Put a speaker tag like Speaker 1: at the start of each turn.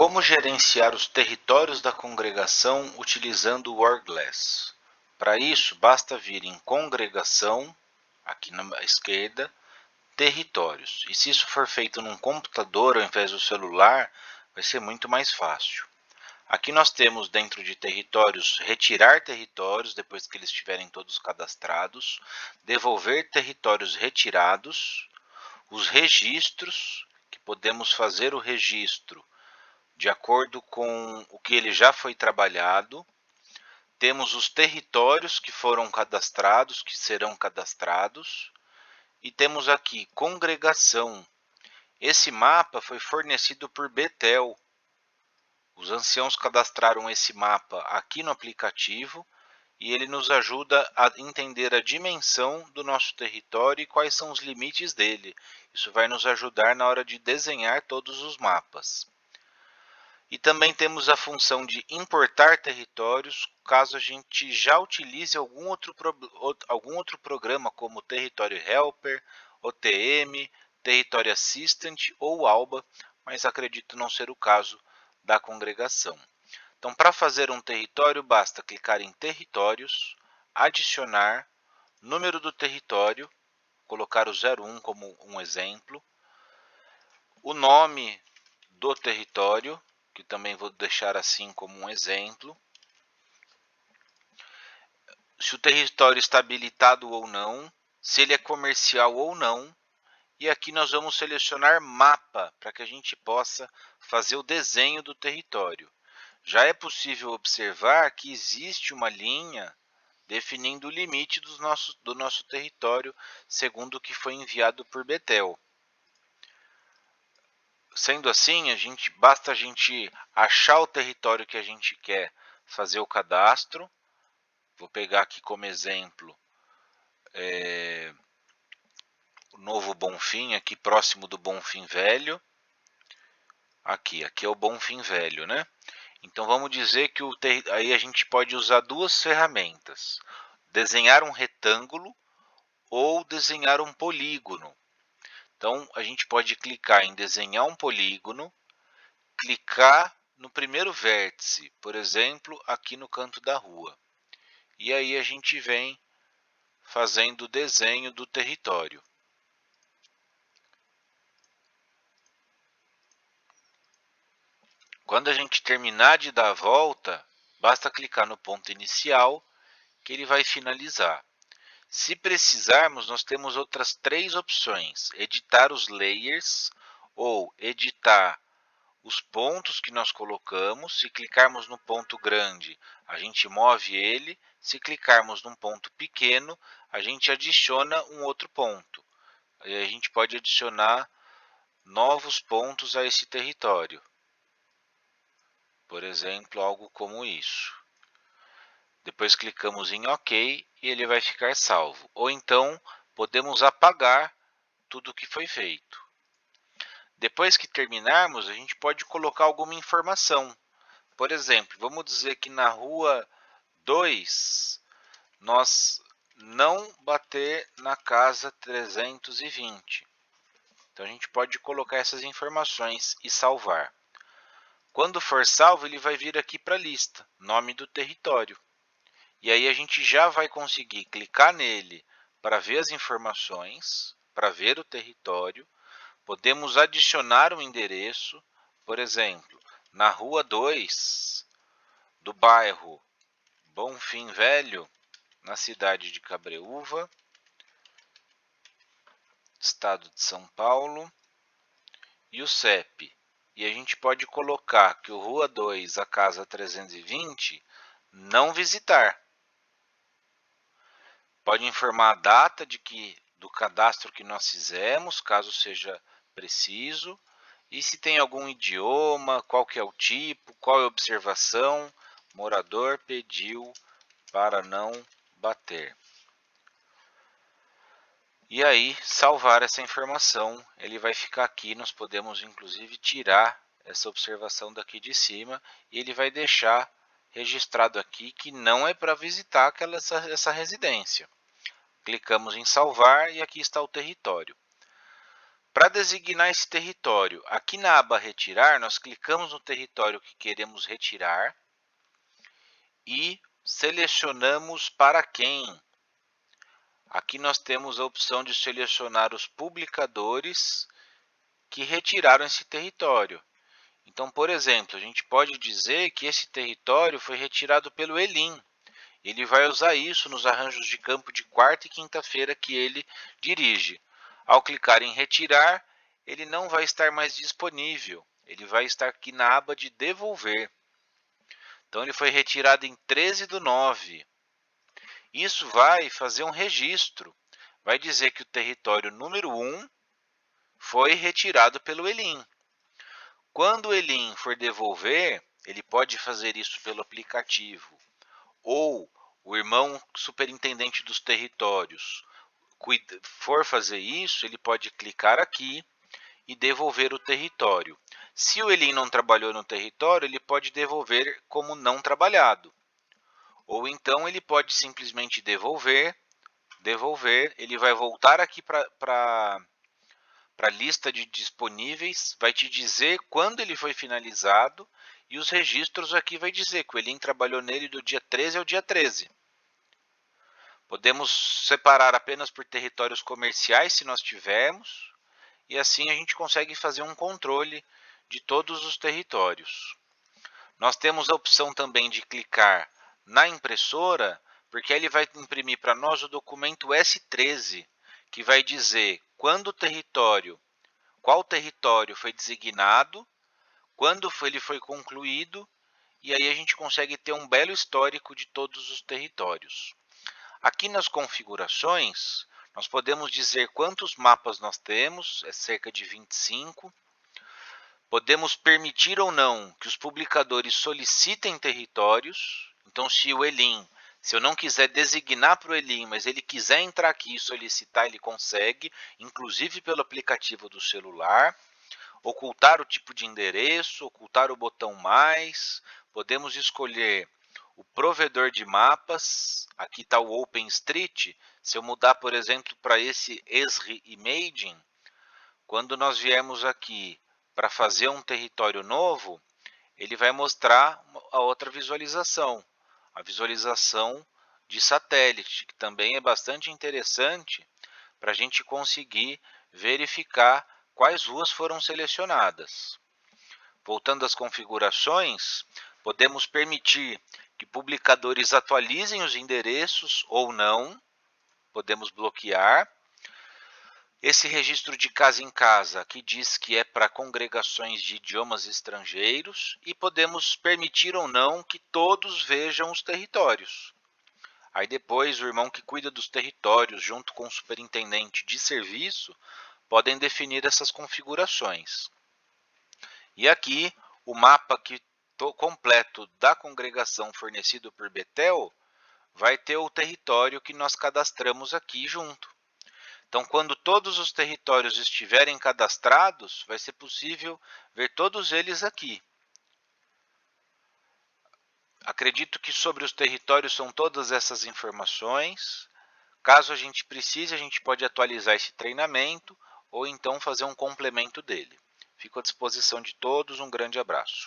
Speaker 1: Como gerenciar os territórios da congregação utilizando o Wordless? Para isso, basta vir em congregação, aqui na esquerda, territórios. E se isso for feito num computador ao invés do celular, vai ser muito mais fácil. Aqui nós temos dentro de territórios, retirar territórios depois que eles estiverem todos cadastrados, devolver territórios retirados, os registros, que podemos fazer o registro de acordo com o que ele já foi trabalhado. Temos os territórios que foram cadastrados, que serão cadastrados. E temos aqui congregação. Esse mapa foi fornecido por Betel. Os anciãos cadastraram esse mapa aqui no aplicativo e ele nos ajuda a entender a dimensão do nosso território e quais são os limites dele. Isso vai nos ajudar na hora de desenhar todos os mapas. E também temos a função de importar territórios, caso a gente já utilize algum outro programa, como Territory Helper, OTM, Territory Assistant ou ALBA, mas acredito não ser o caso da congregação. Então, para fazer um território, basta clicar em Territórios, adicionar, número do território, colocar o 01 como um exemplo, o nome do território, que também vou deixar assim como um exemplo, se o território está habilitado ou não, se ele é comercial ou não, e aqui nós vamos selecionar mapa, para que a gente possa fazer o desenho do território. Já é possível observar que existe uma linha definindo o limite do nosso território, segundo o que foi enviado por Betel. Sendo assim, basta a gente achar o território que a gente quer fazer o cadastro. Vou pegar aqui como exemplo o Novo Bonfim, aqui próximo do Bonfim Velho. Aqui é o Bonfim Velho, né? Então vamos dizer que aí a gente pode usar duas ferramentas: desenhar um retângulo ou desenhar um polígono. Então a gente pode clicar em desenhar um polígono, clicar no primeiro vértice, por exemplo, aqui no canto da rua. E aí a gente vem fazendo o desenho do território. Quando a gente terminar de dar a volta, basta clicar no ponto inicial que ele vai finalizar. Se precisarmos, nós temos outras três opções: editar os layers ou editar os pontos que nós colocamos. Se clicarmos no ponto grande, a gente move ele. Se clicarmos num ponto pequeno, a gente adiciona um outro ponto. Aí a gente pode adicionar novos pontos a esse território. Por exemplo, algo como isso. Depois clicamos em OK e ele vai ficar salvo. Ou então, podemos apagar tudo o que foi feito. Depois que terminarmos, a gente pode colocar alguma informação. Por exemplo, vamos dizer que na rua 2, nós não bater na casa 320. Então a gente pode colocar essas informações e salvar. Quando for salvo, ele vai vir aqui para a lista, nome do território. E aí a gente já vai conseguir clicar nele para ver as informações, para ver o território. Podemos adicionar um endereço, por exemplo, na rua 2 do bairro Bonfim Velho, na cidade de Cabreúva, estado de São Paulo, e o CEP. E a gente pode colocar que o Rua 2, a casa 320, não visitar. Pode informar a data do cadastro que nós fizemos, caso seja preciso, e se tem algum idioma, qual que é o tipo, qual é a observação. Morador pediu para não bater. E aí, salvar essa informação, ele vai ficar aqui. Nós podemos inclusive tirar essa observação daqui de cima e ele vai deixar registrado aqui que não é para visitar essa residência. Clicamos em salvar e aqui está o território. Para designar esse território, aqui na aba retirar, nós clicamos no território que queremos retirar e selecionamos para quem. Aqui nós temos a opção de selecionar os publicadores que retiraram esse território. Então, por exemplo, a gente pode dizer que esse território foi retirado pelo Elim. Ele vai usar isso nos arranjos de campo de quarta e quinta-feira que ele dirige. Ao clicar em retirar, ele não vai estar mais disponível. Ele vai estar aqui na aba de devolver. Então, ele foi retirado em 13/9. Isso vai fazer um registro. Vai dizer que o território número 1 foi retirado pelo Elim. Quando o Elim for devolver, ele pode fazer isso pelo aplicativo. Ou o irmão superintendente dos territórios for fazer isso, ele pode clicar aqui e devolver o território. Se o Elim não trabalhou no território, ele pode devolver como não trabalhado. Ou então ele pode simplesmente devolver, ele vai voltar aqui para a lista de disponíveis, vai te dizer quando ele foi finalizado e os registros aqui vai dizer que o Elim trabalhou nele do dia 13 ao dia 13. Podemos separar apenas por territórios comerciais se nós tivermos, e assim a gente consegue fazer um controle de todos os territórios. Nós temos a opção também de clicar na impressora, porque ele vai imprimir para nós o documento S13, que vai dizer quando o território, qual território foi designado, quando ele foi concluído, e aí a gente consegue ter um belo histórico de todos os territórios. Aqui nas configurações, nós podemos dizer quantos mapas nós temos, é cerca de 25. Podemos permitir ou não que os publicadores solicitem territórios. Então, se eu não quiser designar para o Elim, mas ele quiser entrar aqui e solicitar, ele consegue, inclusive pelo aplicativo do celular. Ocultar o tipo de endereço, ocultar o botão mais. Podemos escolher o provedor de mapas. Aqui está o OpenStreet. Se eu mudar, por exemplo, para esse Esri Imaging, quando nós viemos aqui para fazer um território novo, ele vai mostrar a outra visualização, a visualização de satélite, que também é bastante interessante para a gente conseguir verificar quais ruas foram selecionadas. Voltando às configurações, podemos permitir que publicadores atualizem os endereços ou não, podemos bloquear. Esse registro de casa em casa, que diz que é para congregações de idiomas estrangeiros, e podemos permitir ou não que todos vejam os territórios. Aí depois o irmão que cuida dos territórios, junto com o superintendente de serviço, podem definir essas configurações. E aqui o mapa completo da congregação fornecido por Betel vai ter o território que nós cadastramos aqui junto. Então, quando todos os territórios estiverem cadastrados, vai ser possível ver todos eles aqui. Acredito que sobre os territórios são todas essas informações. Caso a gente precise, a gente pode atualizar esse treinamento ou então fazer um complemento dele. Fico à disposição de todos, um grande abraço.